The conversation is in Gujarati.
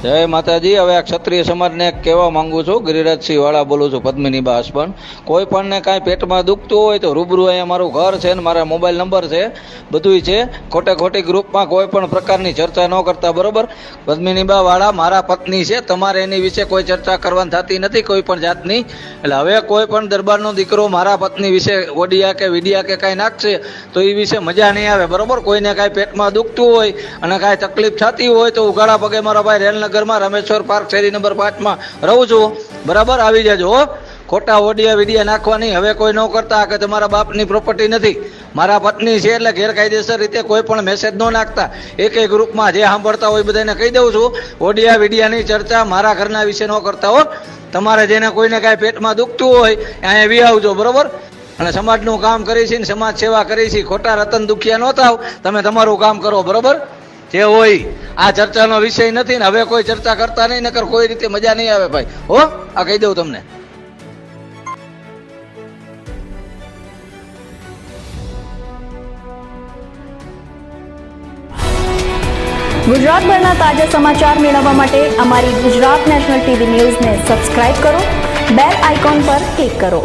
જય માતાજી। હવે આ ક્ષત્રિય સમાજને કહેવા માંગુ છું, ગિરિરાજસિંહ વાળા બોલું છું, પદ્મિનીબા હસબન્ડ। કોઈ પણને કાંઈ પેટમાં દુખતું હોય તો રૂબરૂ અહીંયા મારું ઘર છે ને મારા મોબાઈલ નંબર છે, બધુંય છે। ખોટે ખોટી ગ્રુપમાં કોઈ પણ પ્રકારની ચર્ચા ન કરતા, બરોબર? પદ્મિનીબા વાળા મારા પત્ની છે, તમારે એની વિશે કોઈ ચર્ચા કરવાની થતી નથી કોઈ પણ જાતની। એટલે હવે કોઈ પણ દરબારનો દીકરો મારા પત્ની વિશે ઓડિયા કે વિડિયા કે કાંઈ નાખશે તો એ વિશે મજા નહીં આવે, બરોબર? કોઈને કાંઈ પેટમાં દુખતું હોય અને કાંઈ તકલીફ થતી હોય તો ઉઘાડા પગે મારા ભાઈ રેલનગરમાં રામેશ્વર પાર્ક શેરી નંબર 5 રહું છું, બરાબર? આવી જાજો હો। ખોટા ઓડિયા વિડિયા નાખવાની હવે કોઈ ન કરતા કે તમારા બાપની પ્રોપર્ટી નથી, મારા પત્ની છે એટલે ગેરકાયદેસર રીતે કોઈ પણ મેસેજ ન નાખતા। એક ગ્રુપમાં જે સાંભળતા હોય બધાને કહી દઉં છું, ઓડિયા વિડિયાની ચર્ચા મારા ઘરના વિશે ન કરતા હો। તમારે જેને કોઈને કાંઈ પેટમાં દુખતું હોય અહીંયા વી આવજો, બરોબર? અને સમાજનું કામ કરી છે ને સમાજ સેવા કરી છે, ખોટા રતન દુખિયા ન થાવ, તમે તમારું કામ કરો, બરોબર? જે હોય આ ચર્ચાનો વિષય નથી ને હવે કોઈ ચર્ચા કરતા નહીં, નકર કોઈ રીતે મજા નહીં આવે ભાઈ હો। આ કહી દઉં તમને। ગુજરાતભરના તાજા સમાચાર મેળવવા માટે અમારી ગુજરાત નેશનલ ટીવી ન્યૂઝને સબસ્ક્રાઇબ કરો, બેલ આઇકોન પર ક્લિક કરો।